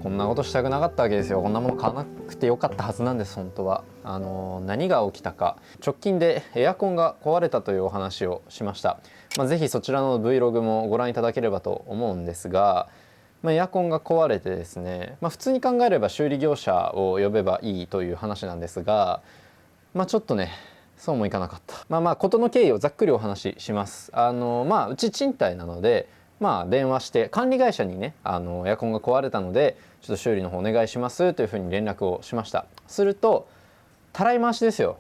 こんなことしたくなかったわけですよ。こんなもの買わなくてよかったはずなんです本当は。何が起きたか、直近でエアコンが壊れたというお話をしました。ぜひそちらの Vlog もご覧いただければと思うんですが、エアコンが壊れてですね、普通に考えれば修理業者を呼べばいいという話なんですが、ちょっとねそうもいかなかった。事の経緯をざっくりお話しします。うち賃貸なので、電話して管理会社にねエアコンが壊れたのでちょっと修理の方お願いしますというふうに連絡をしました。するとたらい回しですよ。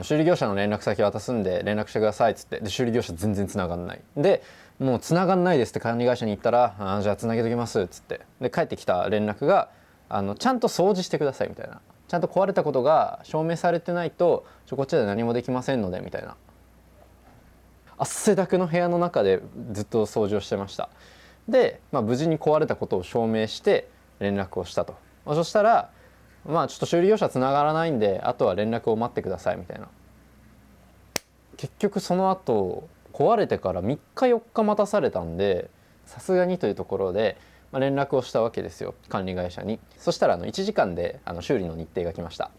修理業者の連絡先渡すんで連絡してくださいっつって、で修理業者全然繋がんないで、もう繋がんないですって管理会社に言ったら、じゃあ繋げときますっつって、で帰ってきた連絡がちゃんと掃除してくださいみたいな、ちゃんと壊れたことが証明されてないとこっちで何もできませんのでみたいな。汗だくの部屋の中でずっと掃除をしてました。で、無事に壊れたことを証明して連絡をしたと。そしたらちょっと修理業者つながらないんであとは連絡を待ってくださいみたいな。結局その後壊れてから3日4日待たされたんで、さすがにというところで、連絡をしたわけですよ管理会社に。そしたら1時間で修理の日程が来ました。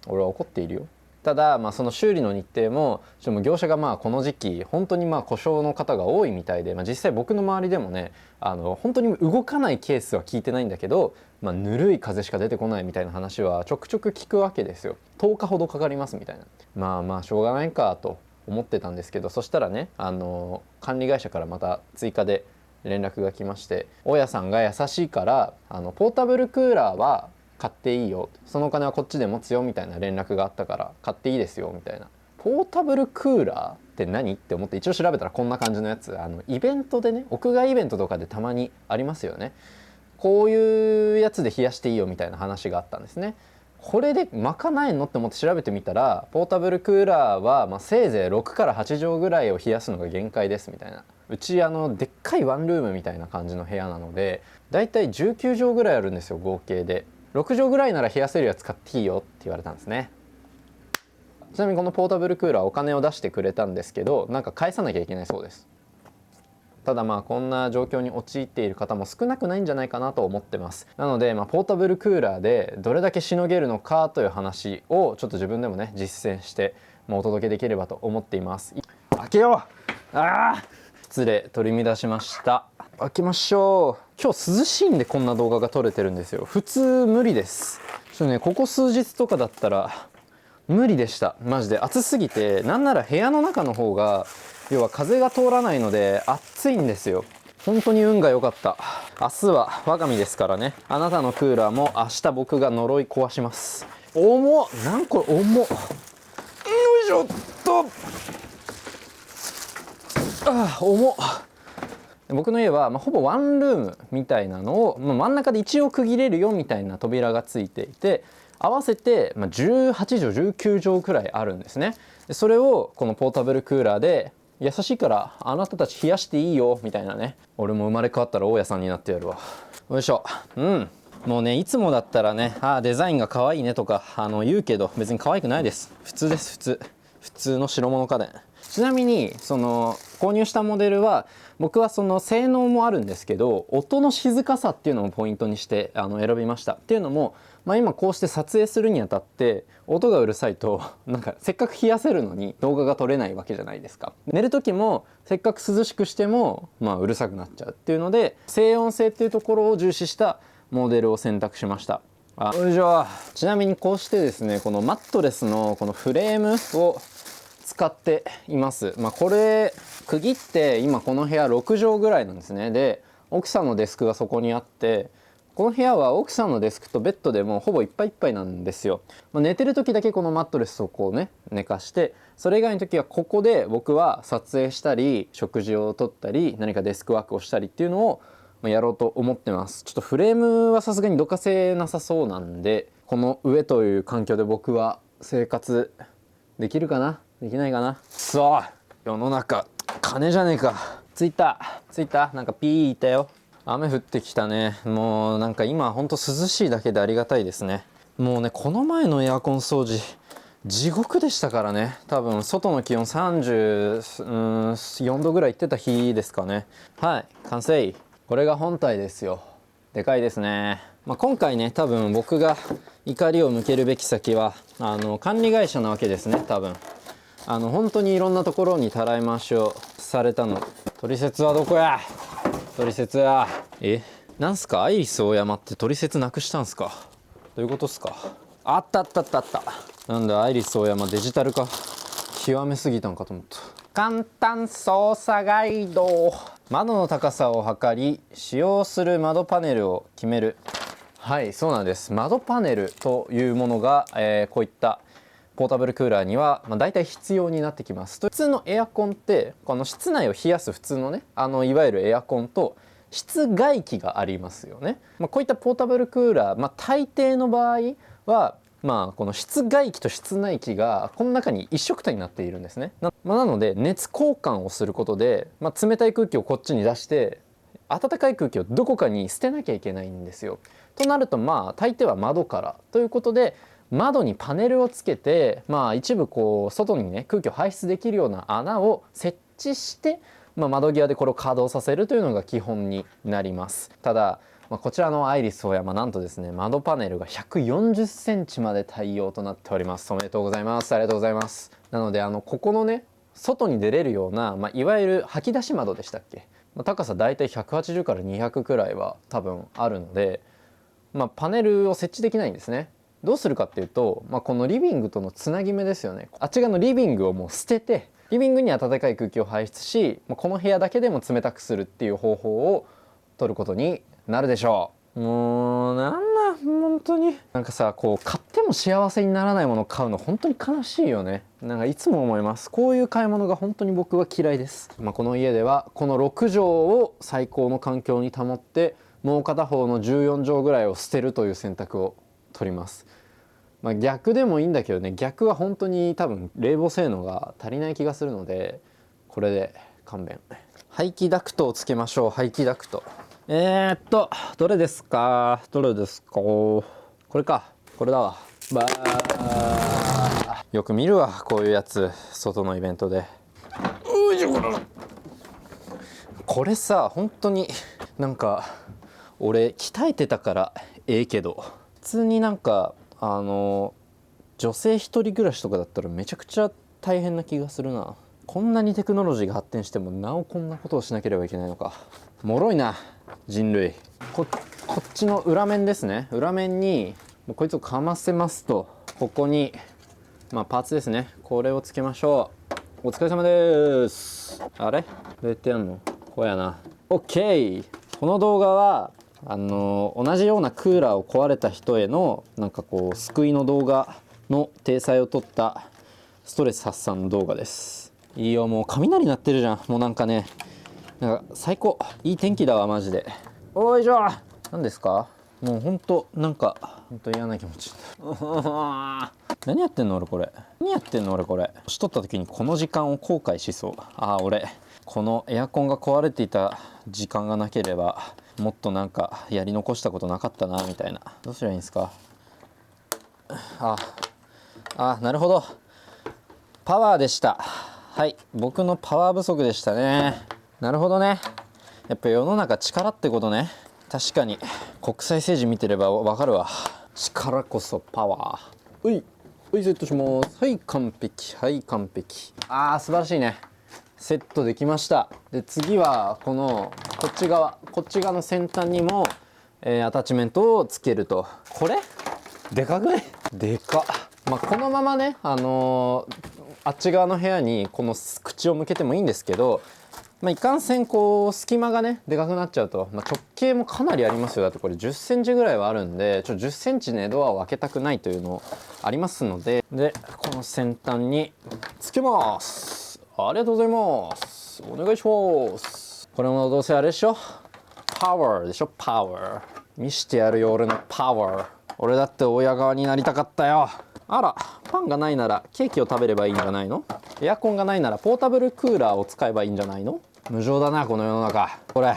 俺は怒っているよ。ただその修理の日程も業者がこの時期本当に故障の方が多いみたいで、実際僕の周りでもね本当に動かないケースは聞いてないんだけど、ぬるい風しか出てこないみたいな話はちょくちょく聞くわけですよ。10日ほどかかりますみたいな。しょうがないかと思ってたんですけど、そしたらね管理会社からまた追加で連絡が来まして、大家さんが優しいからポータブルクーラーは買っていいよ、そのお金はこっちで持つよみたいな連絡があったから買っていいですよみたいな。ポータブルクーラーって何って思って一応調べたらこんな感じのやつ、イベントでね、屋外イベントとかでたまにありますよね。こういうやつで冷やしていいよみたいな話があったんですね。これで賄えんのって思って調べてみたら、ポータブルクーラーはせいぜい6から8畳ぐらいを冷やすのが限界ですみたいな。うちでっかいワンルームみたいな感じの部屋なので、だいたい19畳ぐらいあるんですよ合計で。6畳ぐらいなら冷やせるやつ買っていいよって言われたんですね。ちなみにこのポータブルクーラーお金を出してくれたんですけど、返さなきゃいけないそうです。ただこんな状況に陥っている方も少なくないんじゃないかなと思ってます。なのでポータブルクーラーでどれだけしのげるのかという話をちょっと自分でもね実践してお届けできればと思っています。開けよう。失礼、取り乱しました。開けましょう。今日涼しいんでこんな動画が撮れてるんですよ。普通無理です。ここ数日とかだったら無理でした。マジで暑すぎて、なんなら部屋の中の方が要は風が通らないので暑いんですよ。本当に運が良かった。明日は我が身ですからね。あなたのクーラーも明日僕が呪い壊します。重っ。なんこれ重っ。よいしょっと。重っ。僕の家は、ほぼワンルームみたいなのを、真ん中で一応区切れるよみたいな扉がついていて、合わせて、18畳19畳くらいあるんですね。それをこのポータブルクーラーで優しいからあなたたち冷やしていいよみたいなね。俺も生まれ変わったら大家さんになってやるわ。よいしょ。もうねいつもだったらねデザインが可愛いねとか言うけど、別に可愛くないです。普通です。普通の白物家電。ちなみに購入したモデルは僕は性能もあるんですけど、音の静かさっていうのをポイントにして選びました。っていうのも、今こうして撮影するにあたって音がうるさいとせっかく冷やせるのに動画が撮れないわけじゃないですか。寝る時もせっかく涼しくしてもうるさくなっちゃうっていうので、静音性っていうところを重視したモデルを選択しました。よいしょ。ちなみにこうしてですね、このマットレスのこのフレームを使っています。これ区切って今この部屋6畳ぐらいなんですね。で奥さんのデスクがそこにあって、この部屋は奥さんのデスクとベッドでもうほぼいっぱいいっぱいなんですよ。寝てる時だけこのマットレスをこうね寝かして、それ以外の時はここで僕は撮影したり食事をとったり何かデスクワークをしたりっていうのをやろうと思ってます。ちょっとフレームはさすがにどかせなさそうなんで、この上という環境で僕は生活できるかなできないかな。そう世の中金じゃねえか。ついたなんかピーいたよ。雨降ってきたね。もう今ほんと涼しいだけでありがたいですね。もうねこの前のエアコン掃除地獄でしたからね。多分外の気温34度ぐらいいってた日ですかね。はい完成。これが本体ですよ。でかいですね。今回ね、多分僕が怒りを向けるべき先は管理会社なわけですね。多分本当にいろんなところにたらい回しをされたの。トリセツはどこや。トリセツや。なんすか、アイリスオーヤマってトリセツなくしたんすか。どういうことっすか。あったあったあったあった。なんだアイリスオーヤマデジタル化極めすぎたんかと思った。簡単操作ガイド。窓の高さを測り使用する窓パネルを決める。はい、そうなんです。窓パネルというものが、こういったポータブルクーラーには、大体必要になってきます。普通のエアコンってこの室内を冷やす普通のねいわゆるエアコンと室外機がありますよね。こういったポータブルクーラー、大抵の場合はこの室外機と室内機がこの中に一緒くたになっているんですね。なので熱交換をすることで、冷たい空気をこっちに出して暖かい空気をどこかに捨てなきゃいけないんですよ。となると大抵は窓からということで、窓にパネルをつけて、一部こう外にね空気を排出できるような穴を設置して、窓際でこれを稼働させるというのが基本になります。ただこちらのアイリスオーヤマなんとですね、窓パネルが140センチまで対応となっております。おめでとうございます。ありがとうございます。なのでここのね外に出れるような、いわゆる吐き出し窓でしたっけ、高さだいたい180から200くらいは多分あるので、パネルを設置できないんですね。どうするかっていうと、このリビングとのつなぎ目ですよね。あっち側のリビングをもう捨てて、リビングに暖かい空気を排出し、この部屋だけでも冷たくするっていう方法を取ることになるでしょう。もう本当になんかさ、こう買っても幸せにならないものを買うの本当に悲しいよね。いつも思います。こういう買い物が本当に僕は嫌いです。この家ではこの6畳を最高の環境に保って、もう片方の14畳ぐらいを捨てるという選択を取ります。逆でもいいんだけどね、逆は本当に多分冷房性能が足りない気がするので、これで勘弁。排気ダクトをつけましょう。排気ダクト、どれですか。これか。これだわ。よく見るわこういうやつ、外のイベントで。これさ、本当になんか俺鍛えてたからけど、普通に女性一人暮らしとかだったらめちゃくちゃ大変な気がするな。こんなにテクノロジーが発展してもなおこんなことをしなければいけないのか。脆いな人類。こっちの裏面ですね。裏面にこいつをかませますと、ここにパーツですね、これをつけましょう。お疲れ様です。あれどうやってやんの。こうやな。 OK。 この動画は同じようなクーラーを壊れた人への救いの動画の体裁を取ったストレス発散の動画です。いいよ、もう雷鳴ってるじゃん。もう最高。いい天気だわマジで。おいしょ。何ですか。もうほんと嫌な気持ち何やってんの俺これ。年取った時にこの時間を後悔しそう。俺このエアコンが壊れていた時間がなければもっとやり残したことなかったなみたいな。どうすりゃいいんですか。なるほど、パワーでした。はい、僕のパワー不足でしたね。なるほどね。やっぱ世の中力ってことね。確かに国際政治見てればわかるわ。力こそパワー。セットします。はい、完璧。素晴らしいね。セットできました。で次はこっち側の先端にも、アタッチメントをつけると。これでかくね。でかっ。このままねあっち側の部屋にこの口を向けてもいいんですけど、いかんせん隙間がねでかくなっちゃうと、直径もかなりありますよ。だってこれ10センチぐらいはあるんで、10センチねドアを開けたくないというのありますので、この先端につけます。ありがとうございます。お願いします。これもどうせあれでしょ、パワーでしょ。パワー見してやるよ俺のパワー。俺だって親側になりたかったよ。あら、パンがないならケーキを食べればいいんじゃないの。エアコンがないならポータブルクーラーを使えばいいんじゃないの。無情だなこの世の中。これ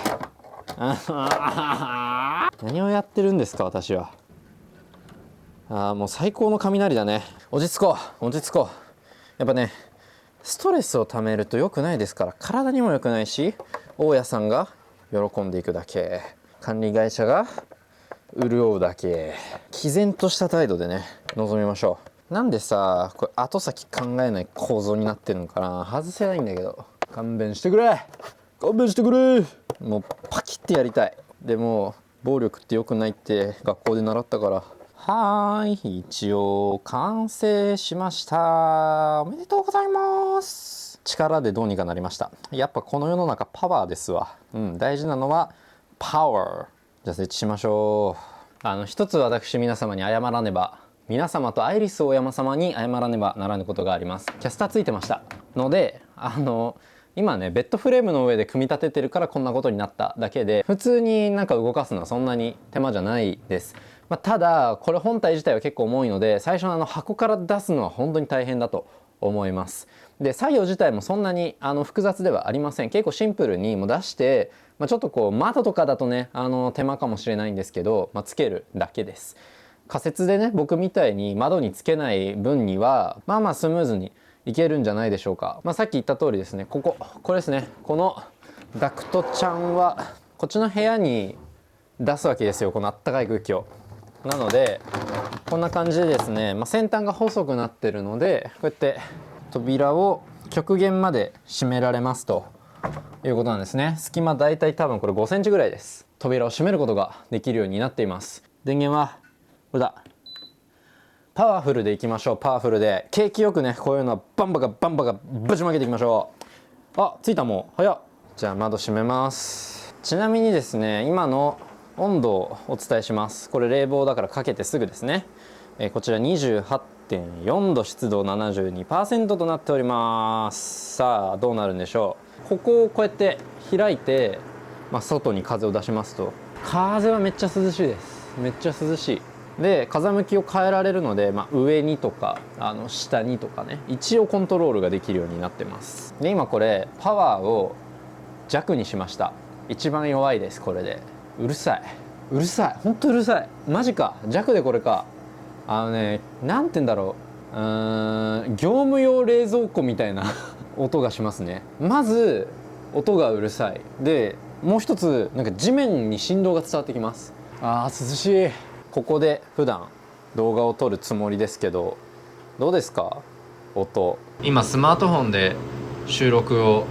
何をやってるんですか私は。もう最高の雷だね。落ち着こう。やっぱねストレスをためると良くないですから。体にも良くないし、大家さんが喜んでいくだけ、管理会社が潤うだけ、毅然とした態度でね臨みましょう。なんでさこれ後先考えない構造になってるのかな、外せないんだけど、勘弁してくれ、勘弁してくれ。もうパキッてやりたい。でも暴力って良くないって学校で習ったから。はーい、一応完成しました。おめでとうございます。力でどうにかなりました。やっぱこの世の中パワーですわ。大事なのはパワー。じゃあ設置しましょう。一つ私皆様に謝らねば、皆様とアイリスオーヤマ様に謝らねばならぬことがあります。キャスターついてましたので、今ねベッドフレームの上で組み立ててるからこんなことになっただけで、普通になんか動かすのはそんなに手間じゃないです。ただこれ本体自体は結構重いので、最初の箱から出すのは本当に大変だと思います。で作業自体もそんなに複雑ではありません。結構シンプルにもう出して、ちょっとこう窓とかだとね手間かもしれないんですけど、つけるだけです。仮設でね僕みたいに窓につけない分にはスムーズにいけるんじゃないでしょうか。さっき言った通りですね、これですね、このダクトちゃんはこっちの部屋に出すわけですよ、このあったかい空気を。なのでこんな感じでですね、先端が細くなってるのでこうやって扉を極限まで閉められますということなんですね。隙間だいたい多分これ5センチぐらいです。扉を閉めることができるようになっています。電源はこれだ。パワフルでいきましょう。パワフルで景気よくね、こういうのはバンバカぶちまけていきましょう。あ、ついた。もう早っ。じゃあ窓閉めます。ちなみにですね、今の温度をお伝えします。これ冷房だからかけてすぐですね。こちら 28.4 度、湿度 72% となっております。さあどうなるんでしょう。ここをこうやって開いて、外に風を出しますと、風はめっちゃ涼しいです。めっちゃ涼しい。で風向きを変えられるので、上にとか下にとかね、一応コントロールができるようになってます。で今これパワーを弱にしました。一番弱いです。これでうるさい、うるさい、ほんとうるさい。マジか、弱でこれか。なんて言うんだろう、業務用冷蔵庫みたいな音がしますね。まず音がうるさい。でもう一つなんか地面に振動が伝わってきます。涼しい。ここで普段動画を撮るつもりですけど、どうですか音。今スマートフォンで収録を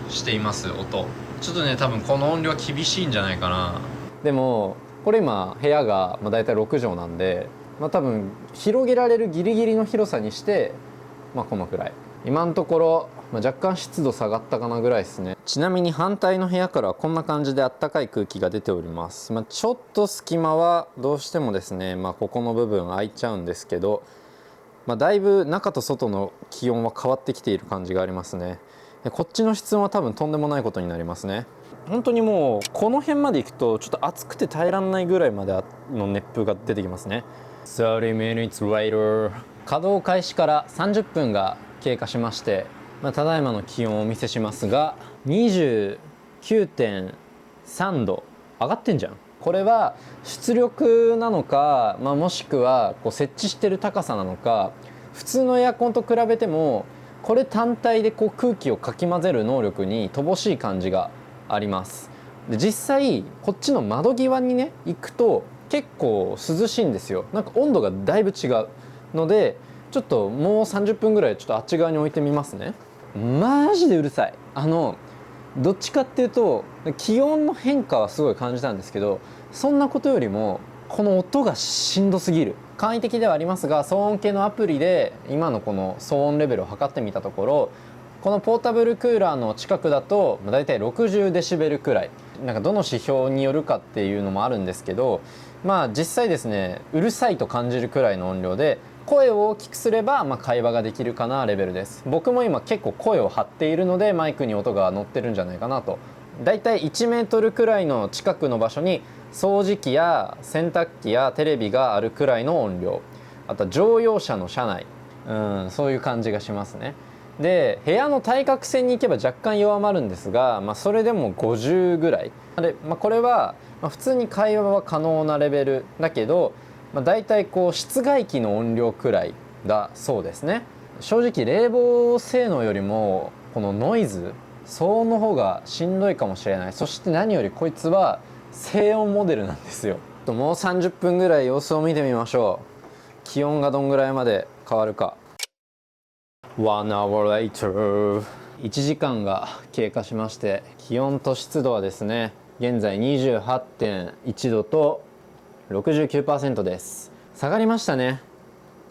しています。音ちょっとね多分この音量厳しいんじゃないかな。でもこれ今部屋がだいたい6畳なんで、多分広げられるギリギリの広さにして、このくらい。今のところ、若干湿度下がったかなぐらいですね。ちなみに反対の部屋からはこんな感じであったかい空気が出ております。ちょっと隙間はどうしてもですね、ここの部分空いちゃうんですけど、だいぶ中と外の気温は変わってきている感じがありますね。こっちの室温は多分とんでもないことになりますね。本当にもうこの辺まで行くとちょっと暑くて耐えられないぐらいまでの熱風が出てきますね。30 minutes later、 稼働開始から30分が経過しまして、ただいまの気温をお見せしますが 29.3 度。上がってんじゃん。これは出力なのか、もしくはこう設置してる高さなのか、普通のエアコンと比べてもこれ単体でこう空気をかき混ぜる能力に乏しい感じがあります。で実際こっちの窓際にね行くと結構涼しいんですよ。なんか温度がだいぶ違うので、ちょっともう30分ぐらいちょっとあっち側に置いてみますね。マジでうるさい。どっちかっていうと気温の変化はすごい感じたんですけど、そんなことよりもこの音がしんどすぎる。簡易的ではありますが、騒音計のアプリで今のこの騒音レベルを測ってみたところ、このポータブルクーラーの近くだとだいたい60デシベルくらい。なんかどの指標によるかっていうのもあるんですけど、実際ですねうるさいと感じるくらいの音量で、声を大きくすれば会話ができるかなレベルです。僕も今結構声を張っているのでマイクに音が乗ってるんじゃないかなと。だいたい1メートルくらいの近くの場所に掃除機や洗濯機やテレビがあるくらいの音量、あとは乗用車の車内、そういう感じがしますね。で部屋の対角線に行けば若干弱まるんですが、それでも50ぐらいで、これは普通に会話は可能なレベルだけど、だいたいこう室外機の音量くらいだそうですね。正直冷房性能よりもこのノイズ騒音の方がしんどいかもしれない。そして何よりこいつは静音モデルなんですよ。もう30分ぐらい様子を見てみましょう。気温がどんぐらいまで変わるか。1 hour later、 1時間が経過しまして、気温と湿度はですね、現在 28.1 度と 69% です。下がりましたね、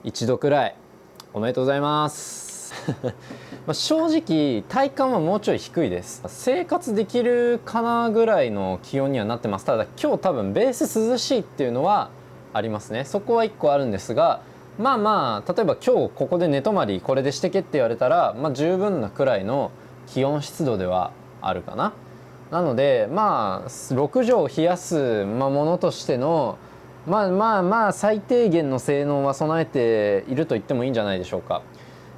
1度くらい。おめでとうございます正直体感はもうちょい低いです。生活できるかなぐらいの気温にはなってます。ただ今日多分ベース涼しいっていうのはありますね。そこは1個あるんですが、まあ例えば今日ここで寝泊まりこれでしてけって言われたら、十分なくらいの気温湿度ではあるかな。なので6畳を冷やす、ものとしての最低限の性能は備えていると言ってもいいんじゃないでしょうか。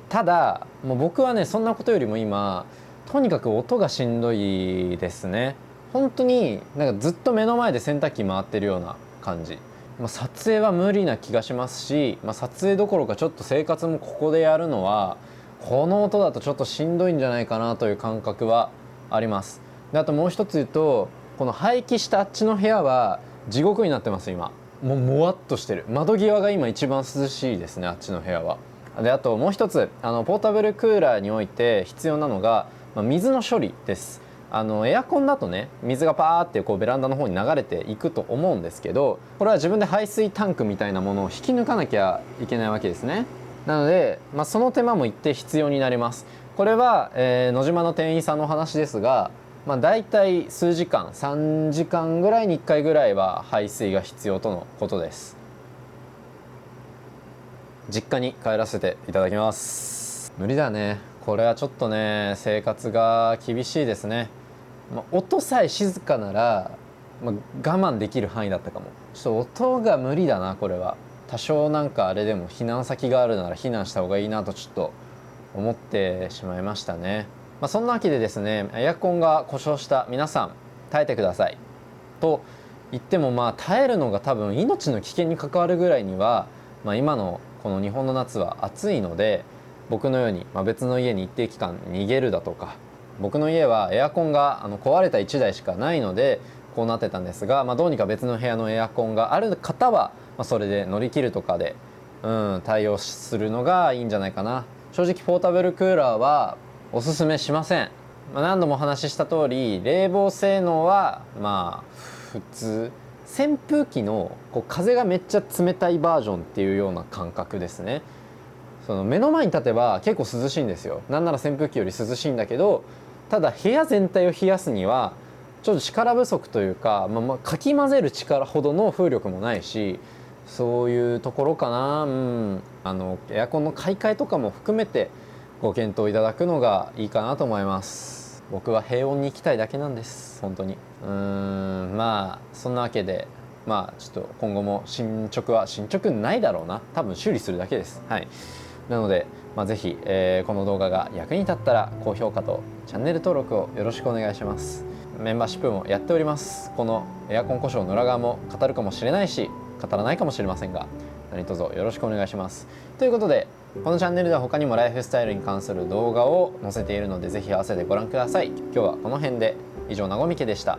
ただもう僕はね、そんなことよりも今とにかく音がしんどいですね。本当になんかずっと目の前で洗濯機回ってるような感じ。撮影は無理な気がしますし、撮影どころかちょっと生活もここでやるのはこの音だとちょっとしんどいんじゃないかなという感覚はあります。であともう一つ言うと、この排気したあっちの部屋は地獄になってます。今もうもわっとしてる。窓際が今一番涼しいですね、あっちの部屋は。であともう一つ、ポータブルクーラーにおいて必要なのが、水の処理です。エアコンだとね、水がパーってこうベランダの方に流れていくと思うんですけど、これは自分で排水タンクみたいなものを引き抜かなきゃいけないわけですね。なので、その手間も一定必要になります。これは、野島の店員さんの話ですが、だいたい数時間、3時間ぐらいに1回ぐらいは排水が必要とのことです。実家に帰らせていただきます。無理だね、これはちょっとね、生活が厳しいですね。音さえ静かなら、我慢できる範囲だったかも。ちょっと音が無理だな、これは。多少なんかあれでも避難先があるなら避難した方がいいなとちょっと思ってしまいましたね。そんなわけでですね、エアコンが故障した皆さん耐えてくださいと言っても、耐えるのが多分命の危険に関わるぐらいには、今のこの日本の夏は暑いので、僕のように、別の家に一定期間逃げるだとか、僕の家はエアコンが壊れた1台しかないのでこうなってたんですが、どうにか別の部屋のエアコンがある方は、それで乗り切るとかで、対応するのがいいんじゃないかな。正直ポータブルクーラーはおすすめしません。何度もお話しした通り、冷房性能は普通。扇風機のこう風がめっちゃ冷たいバージョンっていうような感覚ですね。その目の前に立てば結構涼しいんですよ。なんなら扇風機より涼しいんだけど、ただ部屋全体を冷やすにはちょっと力不足というか、かき混ぜる力ほどの風力もないし、そういうところかな。エアコンの買い替えとかも含めてご検討いただくのがいいかなと思います。僕は平穏に行きたいだけなんです、本当に。そんなわけでちょっと今後も進捗ないだろうな。多分修理するだけです。はい。なので、ぜひ、この動画が役に立ったら高評価とチャンネル登録をよろしくお願いします。メンバーシップもやっております。このエアコン故障の裏側も語るかもしれないし語らないかもしれませんが、何卒よろしくお願いします。ということで、このチャンネルでは他にもライフスタイルに関する動画を載せているので、ぜひ合わせてご覧ください。今日はこの辺で。以上、なごみけでした。